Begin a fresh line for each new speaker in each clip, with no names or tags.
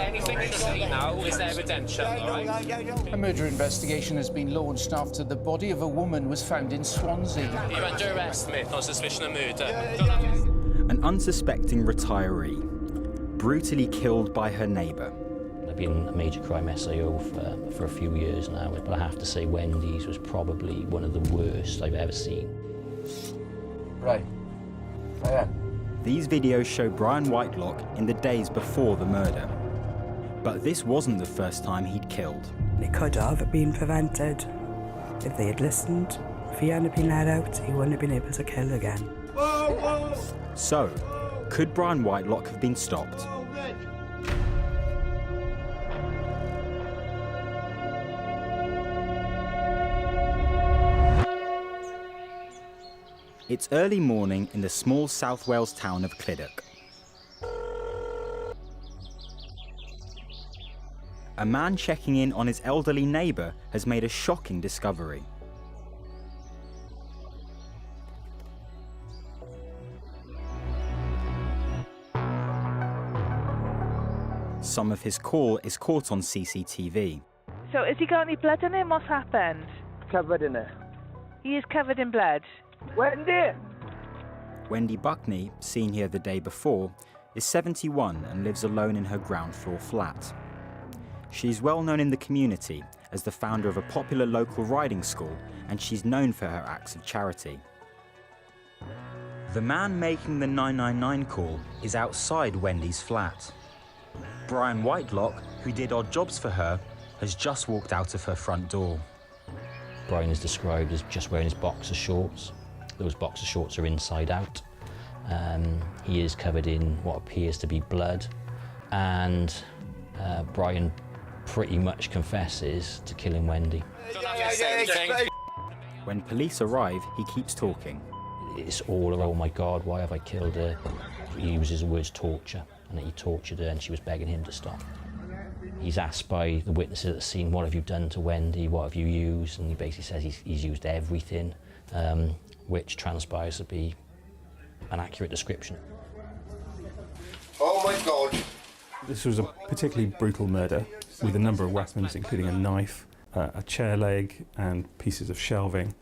anything you say now is evidential, all right?
A murder investigation has been launched after the body of a woman was found in Swansea.
You're under arrest, mate, on suspicion of murder.
An unsuspecting retiree, brutally killed by her neighbour.
I've been a major crime SIO for a few years now, but I have to say Wendy's was probably one of the worst I've ever seen.
Right. Yeah.
These videos show Brian Whitelock in the days before the murder. But this wasn't the first time he'd killed.
It could have been prevented if they had listened. If he hadn't been let out, he wouldn't have been able to kill again.
Whoa, whoa.
So, could Brian Whitelock have been stopped? It's early morning in the small South Wales town of Clydach. A man checking in on his elderly neighbour has made a shocking discovery. Some of his call is caught on CCTV.
So has he got any blood on him? What's happened?
Covered in it.
He is covered in blood.
Wendy Buckney, seen here the day before, is 71 and lives alone in her ground floor flat. She's well known in the community as the founder of a popular local riding school, and she's known for her acts of charity. The man making the 999 call is outside Wendy's flat. Brian Whitelock, who did odd jobs for her, has just walked out of her front door.
Brian is described as just wearing his boxer shorts. Those boxer shorts are inside out. He is covered in what appears to be blood, and Brian pretty much confesses to killing Wendy.
When police arrive, he keeps talking.
It's all, oh my God, why have I killed her? He uses the words torture, and that he tortured her and she was begging him to stop. He's asked by the witnesses at the scene, what have you done to Wendy, what have you used? And he basically says he's used everything, which transpires to be an accurate description.
Oh my God.
This was a particularly brutal murder with a number of weapons, including a knife, a chair leg and pieces of shelving,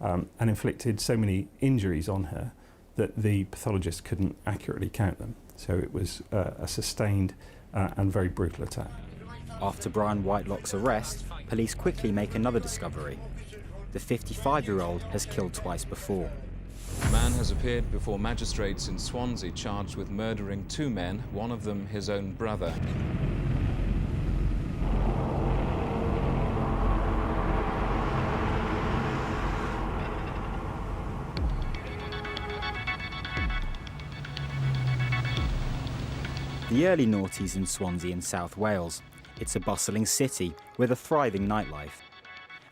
and inflicted so many injuries on her that the pathologist couldn't accurately count them. So it was a sustained and very brutal attack.
After Brian Whitelock's arrest, police quickly make another discovery. The 55-year-old has killed twice before.
A man has appeared before magistrates in Swansea charged with murdering two men, one of them his own brother.
The early noughties in Swansea in South Wales. It's a bustling city with a thriving nightlife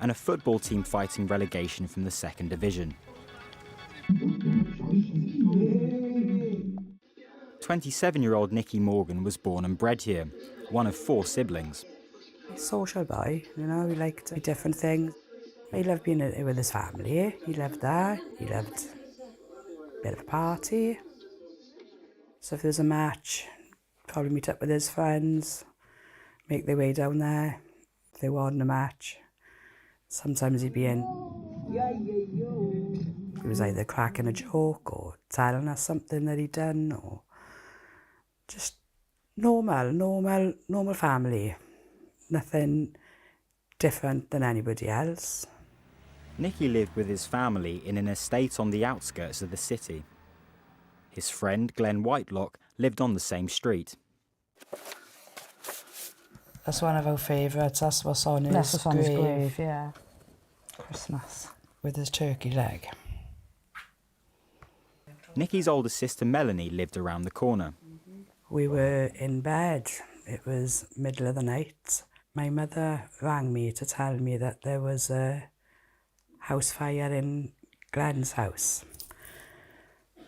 and a football team fighting relegation from the second division. 27-year-old Nicky Morgan was born and bred here, one of 4 siblings.
Social boy, you know, he liked different things. He loved being with his family. He loved that. He loved a bit of a party. So if there's a match, probably meet up with his friends, make their way down there if they wanted a match. Sometimes he'd be in. He was either cracking a joke or telling us something that he'd done, or just normal family. Nothing different than anybody else.
Nicky lived with his family in an estate on the outskirts of the city. His friend, Glenn Whitelock, lived on the same street.
That's one of our favourites. That's what's on his grave.
Yeah. Christmas.
With his turkey leg.
Nicky's older sister, Melanie, lived around the corner.
We were in bed. It was middle of the night. My mother rang me to tell me that there was a house fire in Glenn's house.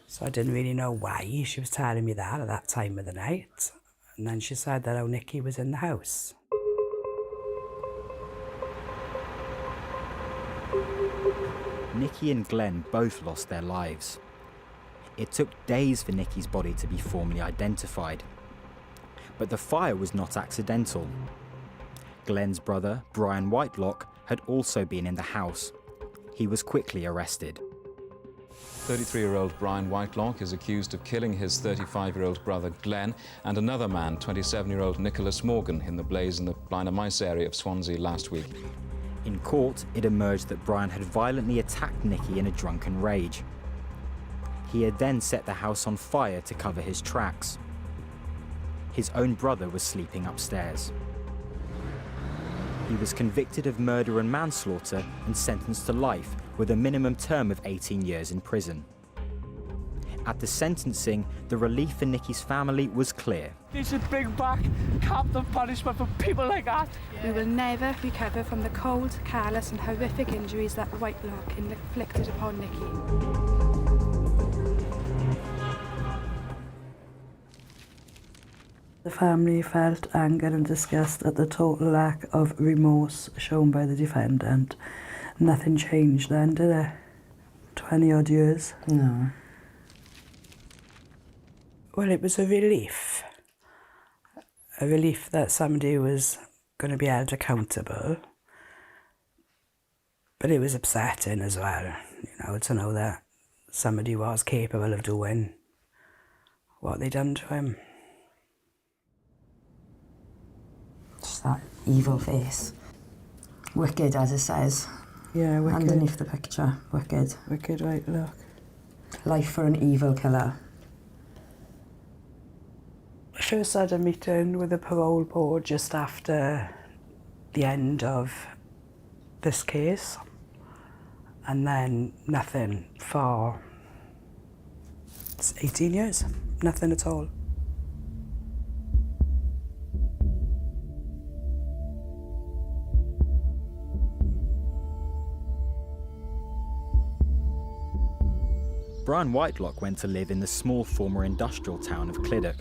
So I didn't really know why she was telling me that at that time of the night. And then she said that Nicky was in the house.
Nicky and Glenn both lost their lives. It took days for Nicky's body to be formally identified. But the fire was not accidental. Glenn's brother, Brian Whitelock, had also been in the house. He was quickly arrested.
33-year-old Brian Whitelock is accused of killing his 35-year-old brother Glenn and another man, 27-year-old Nicholas Morgan, in the blaze in the Blaenau Mice area of Swansea last week.
In court, it emerged that Brian had violently attacked Nicky in a drunken rage. He had then set the house on fire to cover his tracks. His own brother was sleeping upstairs. He was convicted of murder and manslaughter and sentenced to life with a minimum term of 18 years in prison. At the sentencing, the relief for Nicky's family was clear.
They should bring back capital punishment for people like that.
We will never recover from the cold, careless and horrific injuries that Whitelock inflicted upon Nicky.
The family felt anger and disgust at the total lack of remorse shown by the defendant. Nothing changed then, did it? 20 odd years?
No.
Well, it was a relief. A relief that somebody was going to be held accountable. But it was upsetting as well, to know that somebody was capable of doing what they'd done to him.
Just that evil face. Wicked, as it says.
Yeah, wicked.
Underneath the picture, wicked.
Wicked Whitelock.
Life for an evil killer.
I first had a meeting with the parole board just after the end of this case, and then nothing for 18 years, nothing at all.
Brian Whitelock went to live in the small former industrial town of Clydach.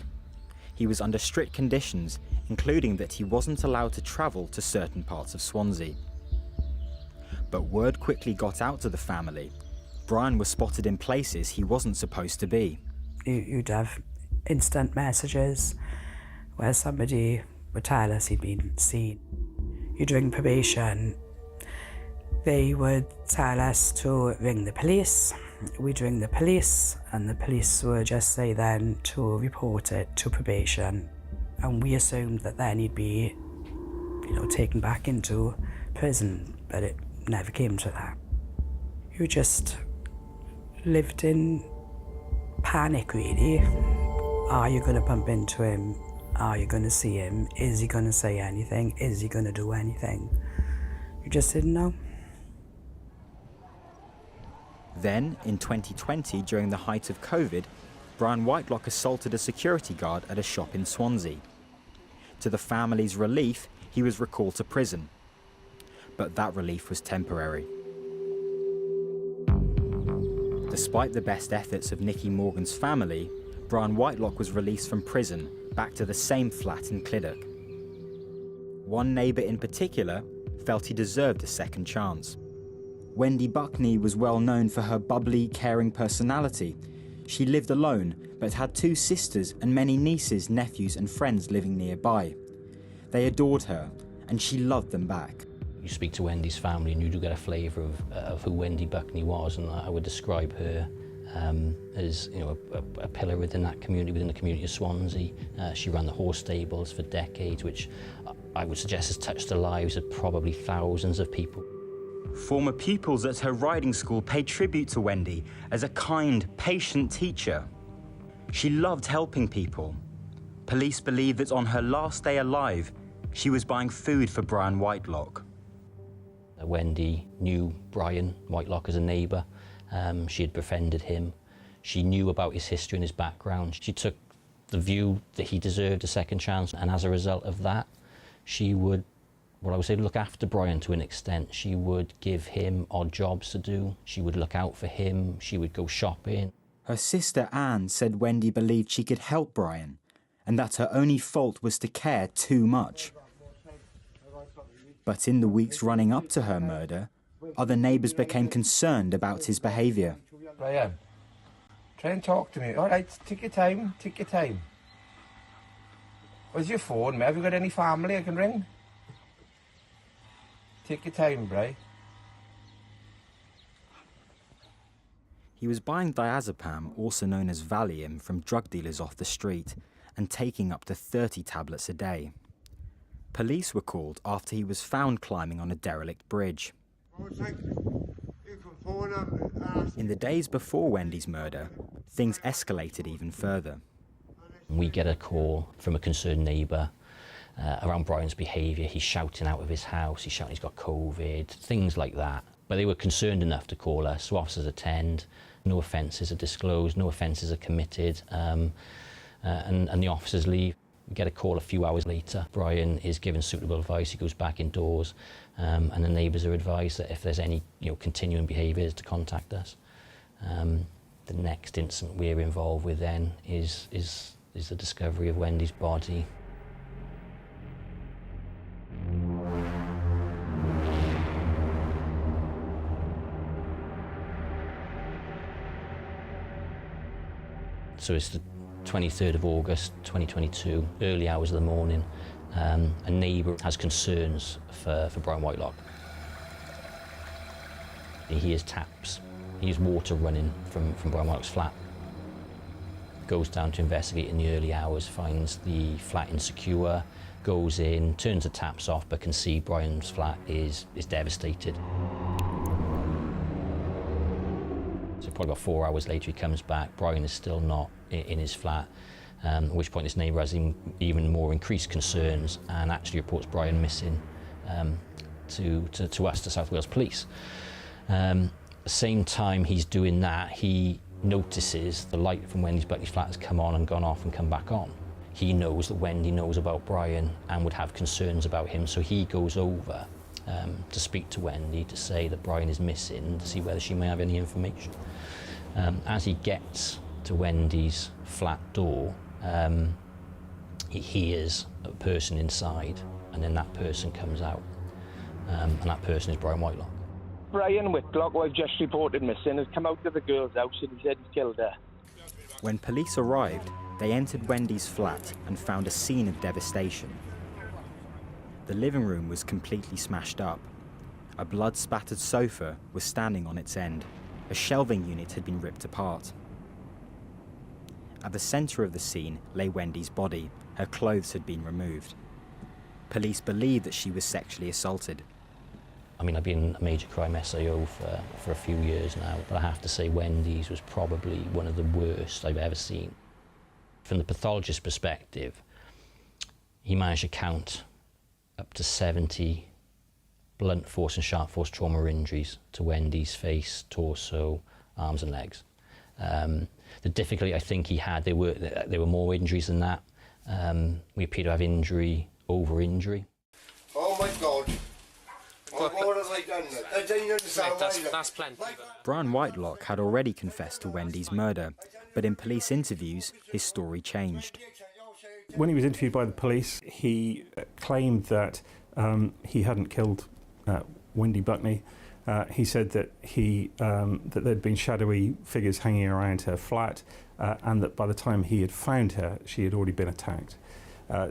He was under strict conditions, including that he wasn't allowed to travel to certain parts of Swansea. But word quickly got out to the family. Brian was spotted in places he wasn't supposed to be.
You'd have instant messages where somebody would tell us he'd been seen. You'd ring probation. They would tell us to ring the police. We'd ring the police, and the police would just say then to report it to probation. And we assumed that then he'd be, taken back into prison, but it never came to that. You just lived in panic, really. Are you going to bump into him? Are you going to see him? Is he going to say anything? Is he going to do anything? You just didn't know.
Then, in 2020, during the height of COVID, Brian Whitelock assaulted a security guard at a shop in Swansea. To the family's relief, he was recalled to prison. But that relief was temporary. Despite the best efforts of Nicky Morgan's family, Brian Whitelock was released from prison, back to the same flat in Clydach. One neighbour in particular felt he deserved a second chance. Wendy Buckney was well known for her bubbly, caring personality. She lived alone, but had two sisters and many nieces, nephews and friends living nearby. They adored her, and she loved them back.
You speak to Wendy's family and you do get a flavour of who Wendy Buckney was, and I would describe her as a pillar within that community, within the community of Swansea. She ran the horse stables for decades, which I would suggest has touched the lives of probably thousands of people.
Former pupils at her riding school paid tribute to Wendy as a kind, patient teacher. She loved helping people. Police believe that on her last day alive, she was buying food for Brian Whitelock.
Wendy knew Brian Whitelock as a neighbour. She had befriended him. She knew about his history and his background. She took the view that he deserved a second chance, and as a result of that, she would, I would say, look after Brian to an extent. She would give him odd jobs to do. She would look out for him. She would go shopping.
Her sister Anne said Wendy believed she could help Brian, and that her only fault was to care too much. But in the weeks running up to her murder, other neighbours became concerned about his behaviour.
Brian, try and talk to me. All right, take your time, take your time. Where's your phone, mate? Have you got any family I can ring? Take your time, Bri.
He was buying diazepam, also known as Valium, from drug dealers off the street and taking up to 30 tablets a day. Police were called after he was found climbing on a derelict bridge. In the days before Wendy's murder, things escalated even further.
We get a call from a concerned neighbour around Brian's behaviour. He's shouting out of his house, he's shouting he's got COVID, things like that. But they were concerned enough to call us, so officers attend, no offences are disclosed, no offences are committed, and the officers leave. We get a call a few hours later. Brian is given suitable advice, he goes back indoors, and the neighbours are advised that if there's any continuing behaviours to contact us. The next incident we're involved with then is the discovery of Wendy's body. So it's the 23rd of August 2022, early hours of the morning. A neighbour has concerns for Brian Whitelock. He hears taps, he hears water running from Brian Whitelock's flat. Goes down to investigate in the early hours, finds the flat insecure, goes in, turns the taps off, but can see Brian's flat is devastated. So probably about 4 hours later he comes back, Brian is still not in his flat, at which point this neighbour has even more increased concerns and actually reports Brian missing to us, to South Wales Police. At the same time he's doing that, he notices the light from Wendy Buckney's flat has come on and gone off and come back on. He knows that Wendy knows about Brian and would have concerns about him, so he goes over to speak to Wendy to say that Brian is missing, to see whether she may have any information. As he gets to Wendy's flat door, he hears a person inside, and then that person comes out, and that person is Brian Whitelock.
Brian Whitelock, who I've just reported missing, has come out to the girl's house and he said he's killed her.
When police arrived, they entered Wendy's flat and found a scene of devastation. The living room was completely smashed up. A blood-spattered sofa was standing on its end. A shelving unit had been ripped apart. At the centre of the scene lay Wendy's body. Her clothes had been removed. Police believed that she was sexually assaulted.
I mean, I've been a major crime SIO for a few years now, but I have to say Wendy's was probably one of the worst I've ever seen. From the pathologist's perspective, he managed to count up to 70 blunt force and sharp force trauma injuries to Wendy's face, torso, arms and legs. The difficulty I think he had, there were more injuries than that. We appear to have injury over injury.
Oh my God. What have I done? I don't understand why.
That's plenty.
Brian Whitelock had already confessed to Wendy's murder, but in police interviews, his story changed.
When he was interviewed by the police, he claimed that he hadn't killed Wendy Buckney. He said that that there'd been shadowy figures hanging around her flat, and that by the time he had found her, she had already been attacked.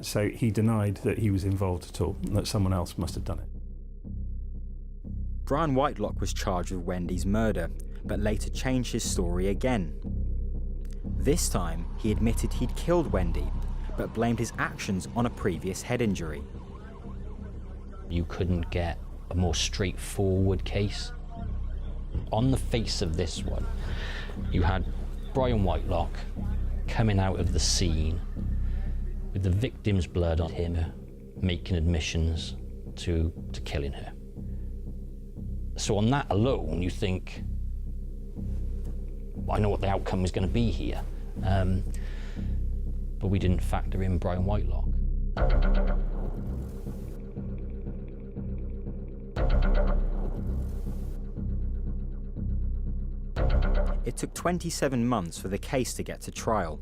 So he denied that he was involved at all, and that someone else must have done it.
Brian Whitelock was charged with Wendy's murder, but later changed his story again. This time, he admitted he'd killed Wendy, but blamed his actions on a previous head injury.
You couldn't get a more straightforward case. On the face of this one, you had Brian Whitelock coming out of the scene with the victim's blood on him, making admissions to killing her. So on that alone, you think, I know what the outcome is going to be here. But we didn't factor in Brian Whitelock.
It took 27 months for the case to get to trial.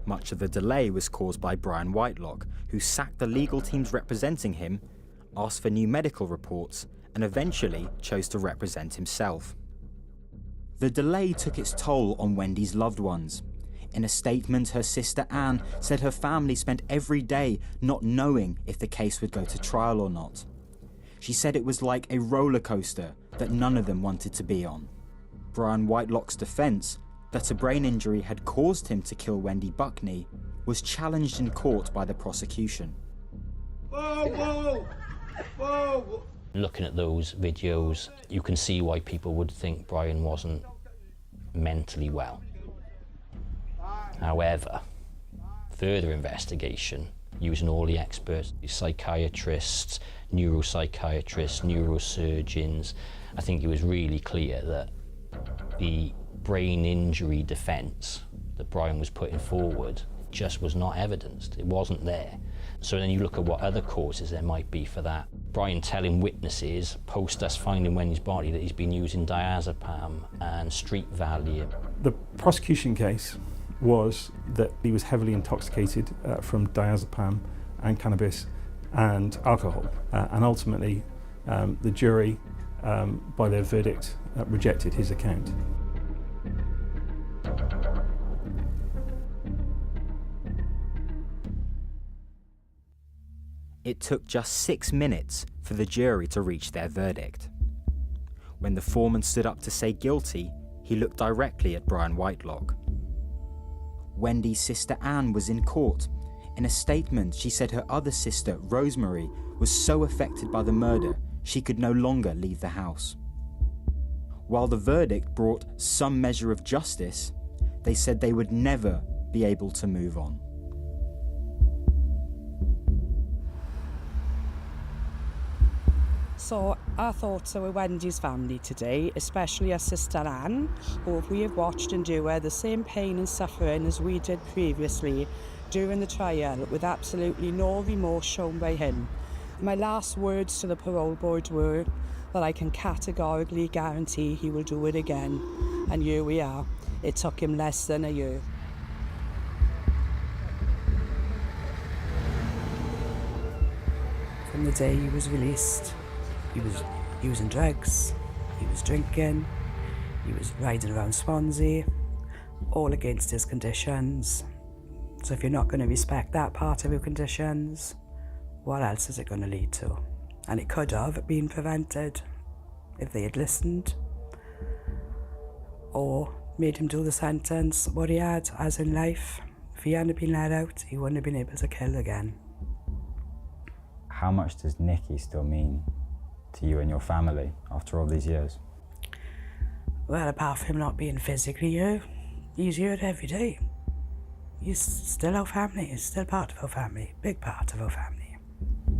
Much of the delay was caused by Brian Whitelock, who sacked the legal teams representing him, asked for new medical reports, and eventually chose to represent himself. The delay took its toll on Wendy's loved ones. In a statement, her sister Anne said her family spent every day not knowing if the case would go to trial or not. She said it was like a roller coaster that none of them wanted to be on. Brian Whitelock's defence, that a brain injury had caused him to kill Wendy Buckney, was challenged in court by the prosecution.
Whoa, whoa, whoa.
Looking at those videos, you can see why people would think Brian wasn't mentally well. However, further investigation, using all the experts, psychiatrists, neuropsychiatrists, neurosurgeons, I think it was really clear that the brain injury defence that Brian was putting forward just was not evidenced. It wasn't there. So then you look at what other causes there might be for that. Brian telling witnesses, post us finding Wendy's body, that he's been using diazepam and street value.
The prosecution case was that he was heavily intoxicated from diazepam and cannabis and alcohol. And ultimately, the jury, by their verdict, rejected his account.
It took just 6 minutes for the jury to reach their verdict. When the foreman stood up to say guilty, he looked directly at Brian Whitelock. Wendy's sister Anne was in court. In a statement, she said her other sister, Rosemary, was so affected by the murder she could no longer leave the house. While the verdict brought some measure of justice, they said they would never be able to move on.
So our thoughts are with Wendy's family today, especially her sister Anne, who we have watched endure the same pain and suffering as we did previously during the trial, with absolutely no remorse shown by him. My last words to the parole board were that I can categorically guarantee he will do it again. And here we are. It took him less than a year. From the day he was released, he was using drugs, he was drinking, he was riding around Swansea, all against his conditions. So if you're not going to respect that part of your conditions, what else is it going to lead to? And it could have been prevented if they had listened or made him do the sentence what he had as in life. If he hadn't been let out, he wouldn't have been able to kill again.
How much does Nicky still mean to you and your family after all these years?
Well, apart from him not being physically here, he's here every day. He's still our family, he's still part of our family, big part of our family.
I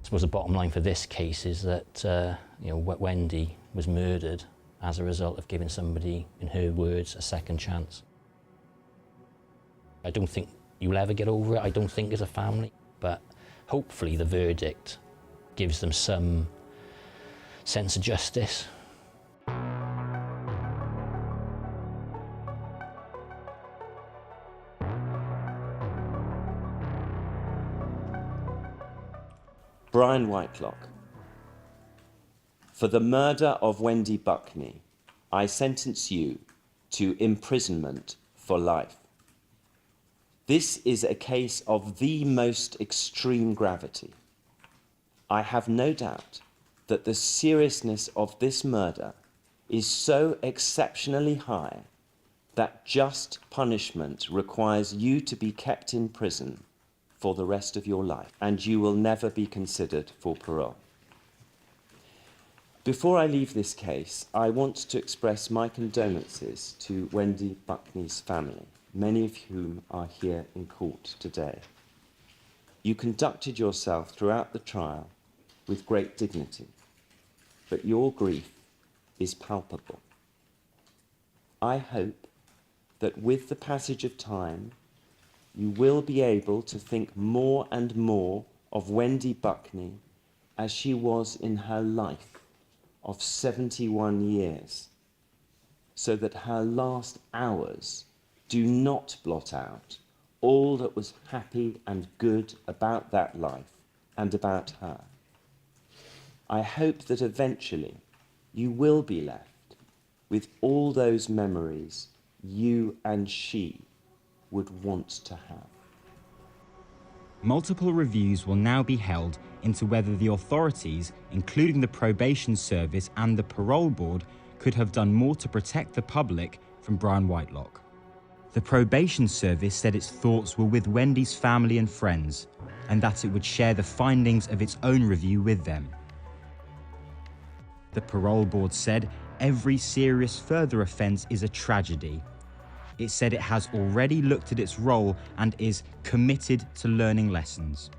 suppose the bottom line for this case is that Wendy was murdered as a result of giving somebody, in her words, a second chance. I don't think you'll ever get over it, I don't think, as a family, but hopefully the verdict gives them some sense of justice.
Brian Whitelock. For the murder of Wendy Buckney, I sentence you to imprisonment for life. This is a case of the most extreme gravity. I have no doubt that the seriousness of this murder is so exceptionally high that just punishment requires you to be kept in prison for the rest of your life, and you will never be considered for parole. Before I leave this case, I want to express my condolences to Wendy Buckney's family, many of whom are here in court today. You conducted yourself throughout the trial with great dignity, but your grief is palpable. I hope that with the passage of time, you will be able to think more and more of Wendy Buckney as she was in her life of 71 years, so that her last hours do not blot out all that was happy and good about that life and about her. I hope that eventually you will be left with all those memories you and she would want to have.
Multiple reviews will now be held into whether the authorities, including the probation service and the parole board, could have done more to protect the public from Brian Whitelock. The probation service said its thoughts were with Wendy's family and friends, and that it would share the findings of its own review with them. The parole board said every serious further offence is a tragedy. It said it has already looked at its role and is committed to learning lessons.